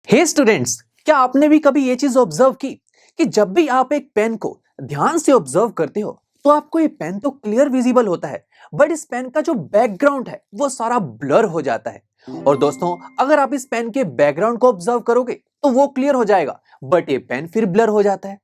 हे students, क्या आपने भी कभी ये चीज ऑब्जर्व की कि जब भी आप एक पेन को ध्यान से ऑब्जर्व करते हो तो आपको ये पेन तो क्लियर विजिबल होता है, बट इस पेन का जो बैकग्राउंड है वो सारा ब्लर हो जाता है। और दोस्तों, अगर आप इस पेन के बैकग्राउंड को ऑब्जर्व करोगे तो वो क्लियर हो जाएगा, बट ये पेन फिर ब्लर हो जाता है।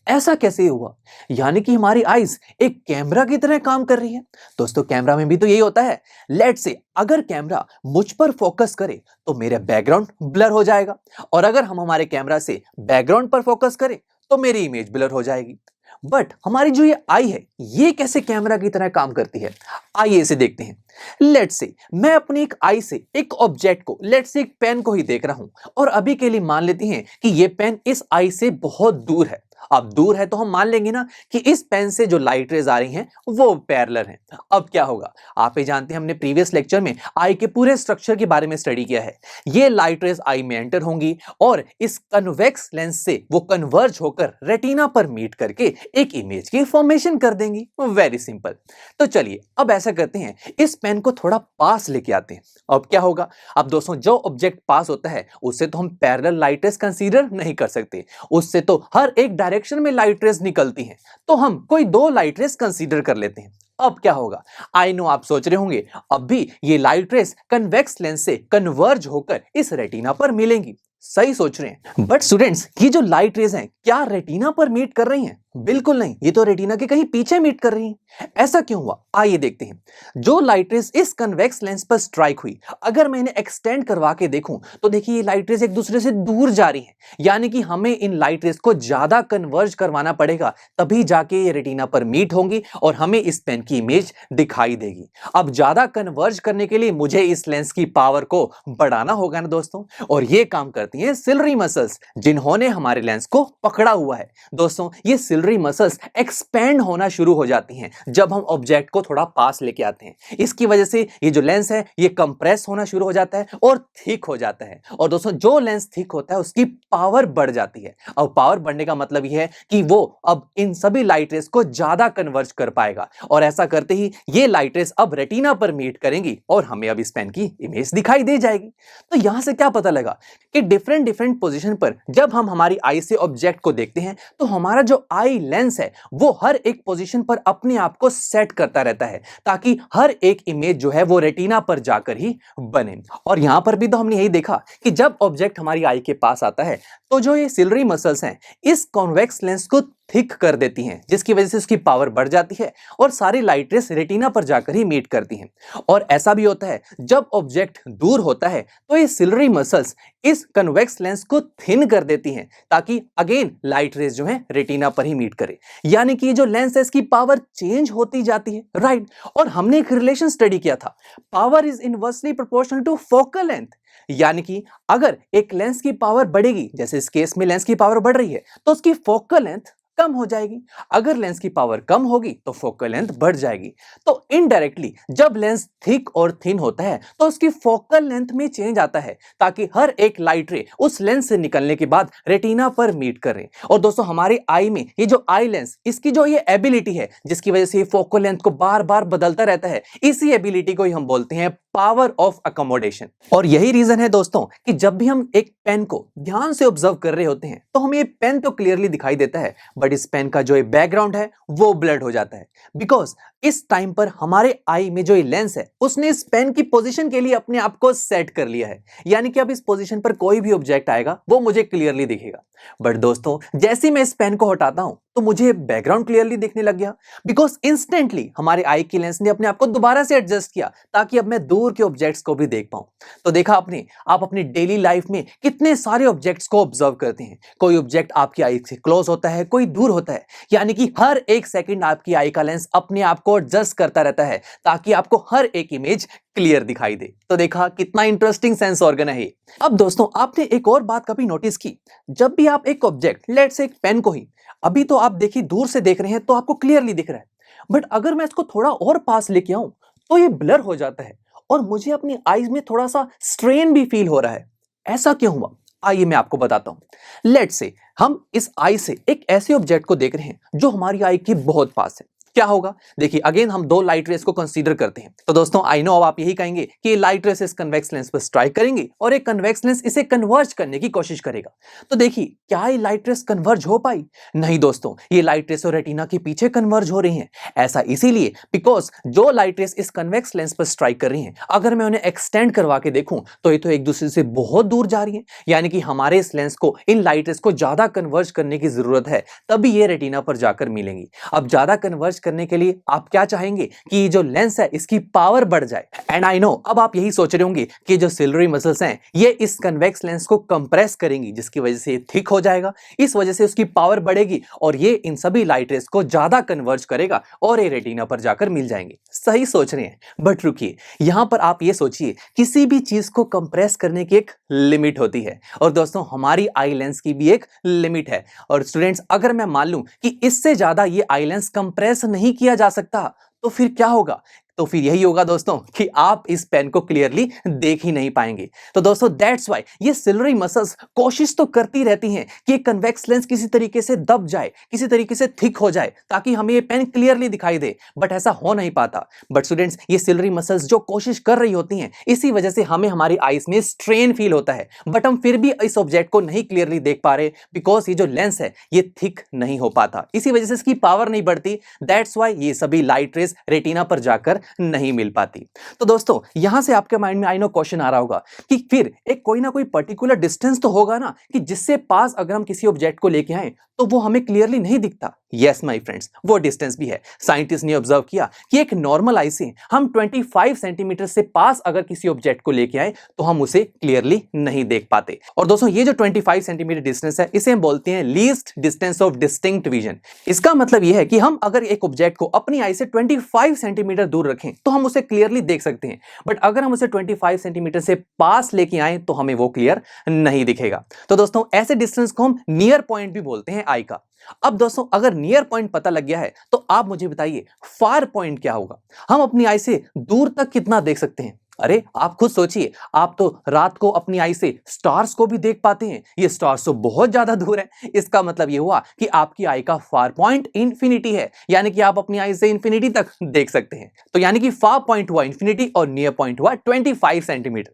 ऐसा कैसे हुआ? यानी कि हमारी आईज एक कैमरा की तरह काम कर रही है। दोस्तों, कैमरा में भी तो यही होता है। लेट्स से अगर कैमरा मुझ पर फोकस करे तो मेरा बैकग्राउंड ब्लर हो जाएगा, और अगर हम हमारे कैमरा से बैकग्राउंड पर फोकस करें तो मेरी इमेज ब्लर हो जाएगी। बट हमारी जो ये आई है, ये कैसे कैमरा की तरह काम करती है? आइए इसे देखते हैं। लेट्स से मैं अपनी एक आई से एक ऑब्जेक्ट को, लेट्स से एक पेन को ही देख रहा हूं, और अभी के लिए मान लेते हैं कि ये पेन इस आई से बहुत दूर है। अब दूर है तो हम मान लेंगे ना कि इस पेन से जो लाइट रेज आ रही हैं वो पैरेलल हैं। अब क्या होगा? आप ही जानते हैं, हमने प्रीवियस लेक्चर में आई के पूरे स्ट्रक्चर के बारे में स्टडी किया है। ये लाइट रेज आई में एंटर होंगी और इस कन्वेक्स लेंस से वो कन्वर्ज होकर रेटिना पर मीट करके एक इमेज की फॉर्मेशन कर देंगी। Very simple. तो चलिए अब ऐसा करते हैं, इस पेन को थोड़ा पास लेके आते हैं। अब क्या होगा? अब दोस्तों, जो ऑब्जेक्ट पास होता है उससे तो हम पैरेलल लाइट रेज कंसीडर नहीं कर सकते, उससे तो हर एक डायरेक्शन में लाइट रेज निकलती हैं, तो हम कोई दो लाइट रेज कंसीडर कर लेते हैं। अब क्या होगा? आई नो आप सोच रहे होंगे, अब भी ये लाइट रेज कन्वेक्स लेंस से कन्वर्ज होकर इस रेटिना पर मिलेंगी। सही सोच रहे हैं, बट स्टूडेंट्स, ये जो लाइट रेज हैं क्या रेटिना पर मीट कर रही हैं? बिल्कुल नहीं, ये तो रेटिना के कहीं पीछे मीट कर रही हैं। ऐसा क्यों हुआ? आइए देखते हैं। जो लाइट रेज इस कन्वेक्स लेंस पर स्ट्राइक हुई, अगर मैं इन्हें एक्सटेंड करवा के देखूं तो देखिए ये लाइट रेज एक दूसरे से दूर जा रही हैं, यानी कि हमें इन लाइट रेज को ज्यादा कन्वर्ज करवाना पड़ेगा, तभी जाके ये रेटिना पर मीट होंगी और हमें इस पेन की इमेज दिखाई देगी। अब ज्यादा कन्वर्ज करने के लिए मुझे इस लेंस की पावर को बढ़ाना होगा ना दोस्तों, और ये काम करती हैं सिलरी मसल्स, जिन्होंने हमारे लेंस को पकड़ा हुआ है। दोस्तों, ये सिलरी मसल्स एक्सपेंड होना शुरू हो जाती हैं जब हम ऑब्जेक्ट को थोड़ा पास लेके आते हैं। इसकी वजह से ये जो लेंस है ये कंप्रेस होना शुरू हो जाता है और थिक हो जाता है। और दोस्तों, जो लेंस थिक होता है उसकी पावर बढ़ जाती है। अब पावर बढ़ने का मतलब यह है कि वो अब इन सभी लाइट रेज को ज्यादा कन्वर्ज कर पाएगा, और ऐसा करते ही ये लाइट रेज अब रेटिना पर मीट करेंगी और हमें अब इस पेन की इमेज दिखाई दे जाएगी। तो यहां से क्या पता लगा कि डिफरेंट डिफरेंट पोजीशन पर जब हम हमारी आई से ऑब्जेक्ट को देखते हैं तो हमारा जो आई लेंस है वो हर एक पोजीशन पर अपने आप को सेट करता रहता है, ताकि हर एक इमेज जो है वो रेटिना पर जाकर ही बने। और यहां पर भी तो हमने यही देखा कि जब ऑब्जेक्ट हमारी आई के पास आता है तो जो ये सिलरी मसल्स हैं इस कॉन्वेक्स लेंस को थिक कर देती हैं, जिसकी वजह से उसकी पावर बढ़ जाती है और सारी लाइट रेस रेटिना पर जाकर ही मीट करती हैं। और ऐसा भी होता है, जब ऑब्जेक्ट दूर होता है तो ये सिलरी मसल्स इस कन्वेक्स लेंस को थिन कर देती हैं, ताकि अगेन लाइट रेस जो है रेटिना पर ही मीट करे। यानी कि जो लेंस है इसकी पावर चेंज होती जाती है, राइट। और हमने एक रिलेशन स्टडी किया था, power is inversely proportional to focal length. यानी कि अगर एक लेंस की पावर बढ़ेगी, जैसे इस केस में लेंस की पावर बढ़ रही है, तो उसकी फोकल लेंथ कम हो जाएगी। अगर लेंस की पावर कम होगी तो फोकल लेंथ बढ़ जाएगी। तो इनडायरेक्टली जब लेंस थिक और थिन होता है तो उसकी फोकल लेंथ में चेंज आता है, ताकि हर एक लाइट रे उस लेंस से निकलने के बाद रेटिना पर मीट करे। और दोस्तों, हमारी आई में ये जो आई लेंस, इसकी जो ये एबिलिटी है जिसकी वजह से ये फोकल लेंथ को बार बार बदलता रहता है, इसी एबिलिटी को ही हम बोलते हैं पावर ऑफ अकोमोडेशन। और यही रीजन है दोस्तों कि जब भी हम एक पेन को ध्यान से ऑब्जर्व कर रहे होते हैं तो हमें ये पेन तो क्लियरली दिखाई देता है, बट इस पेन का जो ये बैकग्राउंड है वो ब्लर्ड हो जाता है, बिकॉज इस टाइम पर हमारे आई में जो ये लेंस है उसने इस पेन की पोजीशन के लिए अपने आप को सेट कर लिया है। यानी कि अब इस पोजीशन पर कोई भी ऑब्जेक्ट आएगा वो मुझे क्लियरली दिखेगा। बट दोस्तों, जैसे ही मैं इस पेन को हटाता हूं तो मुझे बैकग्राउंड क्लियरली दिखने लग गया, बिकॉज इंस्टेंटली हमारे आई की लेंस ने अपने आप को दोबारा से एडजस्ट किया, ताकि अब मैं दूर के ऑब्जेक्ट्स को भी देख पाऊं। तो देखा आपने, आप अपनी डेली लाइफ में कितने सारे ऑब्जेक्ट्स को ऑब्जर्व करते हैं। कोई ऑब्जेक्ट आपकी आई से क्लोज होता है, कोई दूर होता है, यानी कि हर एक सेकंड आपकी आई का लेंस अपने आप को एडजस्ट करता रहता है, ताकि आपको हर एक इमेज क्लियर दिखाई दे। तो देखा कितना इंटरेस्टिंग सेंस ऑर्गन है ये। अब दोस्तों, आपने एक और बात कभी नोटिस की, जब भी आप एक ऑब्जेक्ट, लेट्स से एक पेन को ही, अभी तो आप देखिए दूर से देख रहे हैं तो आपको क्लियरली दिख रहा है, बट अगर मैं इसको थोड़ा और पास लेके आऊं तो ये ब्लर हो जाता है और मुझे अपनी आईज में थोड़ा सा स्ट्रेन भी फील हो रहा है। ऐसा क्यों हुआ? आइए मैं आपको बताता हूं। लेट्स से हम इस आई से एक ऐसे ऑब्जेक्ट को देख रहे हैं जो हमारी आई के बहुत पास है। क्या होगा? देखिए अगेन हम दो लाइट रेस को कंसीडर करते हैं। तो दोस्तों आई नो अब आप यही कहेंगे कि लाइट रेस इस कन्वेक्स लेंस पर स्ट्राइक करेंगे और एक कन्वेक्स लेंस इसे कन्वर्ज करने की कोशिश करेगा। तो देखिए क्या ये लाइट रेस कन्वर्ज हो पाई? नहीं दोस्तों, ये लाइट रेस और रेटिना के पीछे कन्वर्ज हो रही हैं। ऐसा इसीलिए बिकॉज जो लाइट रेस इस कन्वेक्स लेंस पर स्ट्राइक कर रही हैं, अगर मैं उन्हें एक्सटेंड करवा के देखूं तो ये तो एक दूसरे से बहुत दूर जा रही है। यानी कि हमारे इस लेंस को इन लाइट रेस को ज्यादा कन्वर्ज करने की जरूरत है, तभी ये रेटिना पर जाकर मिलेंगी। अब ज्यादा कन्वर्ज करने के लिए आप क्या चाहेंगे कि ये जो लेंस है इसकी पावर बढ़ जाए। एंड आई नो अब आप यही सोच रहे होंगे कि जो सिलरी मसल्स हैं ये इस कन्वेक्स लेंस को कंप्रेस करेंगी, जिसकी वजह से थिक हो जाएगा, इस वजह से उसकी पावर बढ़ेगी और ये इन सभी लाइट रेस को ज्यादा कन्वर्ज करेगा और ये रेटिना पर जाकर मिल जाएंगे। सही सोच रहे हैं, बट रुकिए, यहां पर आप ये सोचिए किसी भी चीज को कंप्रेस करने की एक लिमिट होती है और दोस्तों हमारी आई लेंस की भी एक लिमिट है। और स्टूडेंट्स अगर मैं मान लूं कि इससे ज्यादा ये आई लेंस कंप्रेस नहीं किया जा सकता तो फिर क्या होगा? तो फिर यही होगा दोस्तों कि आप इस पेन को क्लियरली देख ही नहीं पाएंगे। तो दोस्तों दैट्स व्हाई ये सिलरी मसल्स कोशिश तो करती रहती हैं कि कन्वेक्स लेंस किसी तरीके से दब जाए, किसी तरीके से थिक हो जाए ताकि हमें ये पेन क्लियरली दिखाई दे, बट ऐसा हो नहीं पाता। बट स्टूडेंट्स ये सिलरी मसल्स जो कोशिश कर रही होती हैं, इसी वजह से हमें हमारी आईज में स्ट्रेन फील होता है, बट हम फिर भी इस ऑब्जेक्ट को नहीं क्लियरली देख पा रहे बिकॉज ये जो लेंस है ये थिक नहीं हो पाता, इसी वजह से इसकी पावर नहीं बढ़ती। दैट्स व्हाई ये सभी लाइट रेस रेटिना पर जाकर नहीं मिल पाती। तो दोस्तों यहां से आपके माइंड में आई नो क्वेश्चन आ रहा होगा कि फिर एक कोई ना कोई पर्टिकुलर डिस्टेंस तो होगा ना कि जिससे पास अगर हम किसी ऑब्जेक्ट को लेके आए तो वो हमें क्लियरली नहीं दिखता। यस माय फ्रेंड्स, वो डिस्टेंस भी है। साइंटिस्ट ने ऑब्जर्व किया कि एक नॉर्मल आई से हम 25 सेंटीमीटर से पास अगर किसी ऑब्जेक्ट को लेके आए तो हम उसे क्लियरली नहीं देख पाते। और दोस्तों ये जो 25 सेंटीमीटर डिस्टेंस है इसे हम बोलते हैं least distance of distinct vision. इसका मतलब यह है कि हम अगर एक ऑब्जेक्ट को अपनी आई से 25 सेंटीमीटर दूर रखें तो हम उसे क्लियरली देख सकते हैं, बट अगर हम उसे 25 सेंटीमीटर से पास लेके आए तो हमें वो क्लियर नहीं दिखेगा। तो दोस्तों ऐसे डिस्टेंस को हम नियर पॉइंट भी बोलते हैं आई का। अब दोस्तों अगर नियर पॉइंट पता लग गया है तो आप मुझे बताइए फार पॉइंट क्या होगा? हम अपनी आई से दूर तक कितना देख सकते हैं? अरे आप खुद सोचिए, आप तो रात को अपनी आई से स्टार्स को भी देख पाते हैं, ये स्टार्स तो बहुत ज्यादा दूर है। इसका मतलब ये हुआ कि आपकी आई का फार पॉइंट इंफिनिटी है, यानी कि आप अपनी आई से इंफिनिटी तक देख सकते हैं। तो यानी कि फार पॉइंट हुआ इंफिनिटी और नियर पॉइंट हुआ 25 सेंटीमीटर।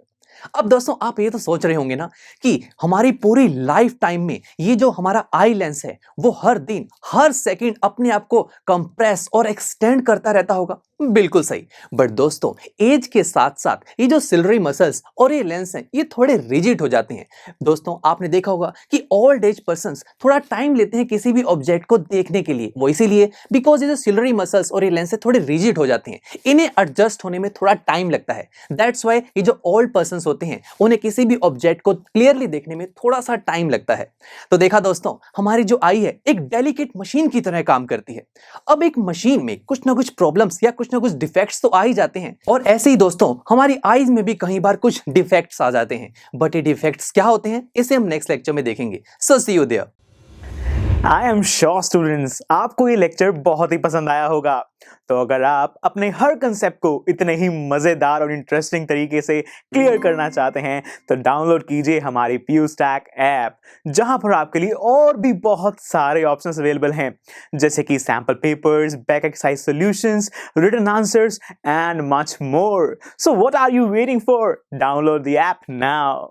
अब दोस्तों आप ये तो सोच रहे होंगे ना कि हमारी पूरी लाइफ टाइम में ये जो हमारा आई लेंस है वो हर दिन हर सेकंड अपने आप को कंप्रेस और एक्सटेंड करता रहता होगा। बिल्कुल सही, बट दोस्तों एज के साथ साथ ये जो सिलरी मसल्स और ये लेंस हैं ये थोड़े रिजिड हो जाते हैं। दोस्तों आपने देखा होगा कि ओल्ड एज पर्संस थोड़ा टाइम लेते हैं किसी भी ऑब्जेक्ट को देखने के लिए, वो इसीलिए बिकॉज ये जो सिलरी मसल्स और ये लेंस थोड़े रिजिड हो जाते हैं, इन्हें एडजस्ट होने में थोड़ा टाइम लगता है। दैट्स व्हाई ये जो ओल्ड पर्संस होते हैं उन्हें किसी भी ऑब्जेक्ट को क्लियरली देखने में थोड़ा सा टाइम लगता है। तो देखा दोस्तों हमारी जो आई है एक डेलिकेट मशीन की तरह काम करती है। अब एक मशीन में कुछ ना कुछ प्रॉब्लम्स या कुछ ना कुछ डिफेक्ट्स तो आ ही जाते हैं, और ऐसे ही दोस्तों हमारी आईज में भी कई बार कुछ डिफेक्ट्स आ जाते हैं। बट ये डिफेक्ट्स क्या होते हैं इसे हम नेक्स्ट लेक्चर में देखेंगे। So see you there. I am sure students आपको ये लेक्चर बहुत ही पसंद आया होगा। तो अगर आप अपने हर कंसेप्ट को इतने ही मजेदार और इंटरेस्टिंग तरीके से क्लियर करना चाहते हैं तो डाउनलोड कीजिए हमारी PuStack ऐप, जहां पर आपके लिए और भी बहुत सारे ऑप्शंस अवेलेबल हैं, जैसे कि sample papers, back exercise solutions, written answers and much more. So what are you waiting for? Download the app now.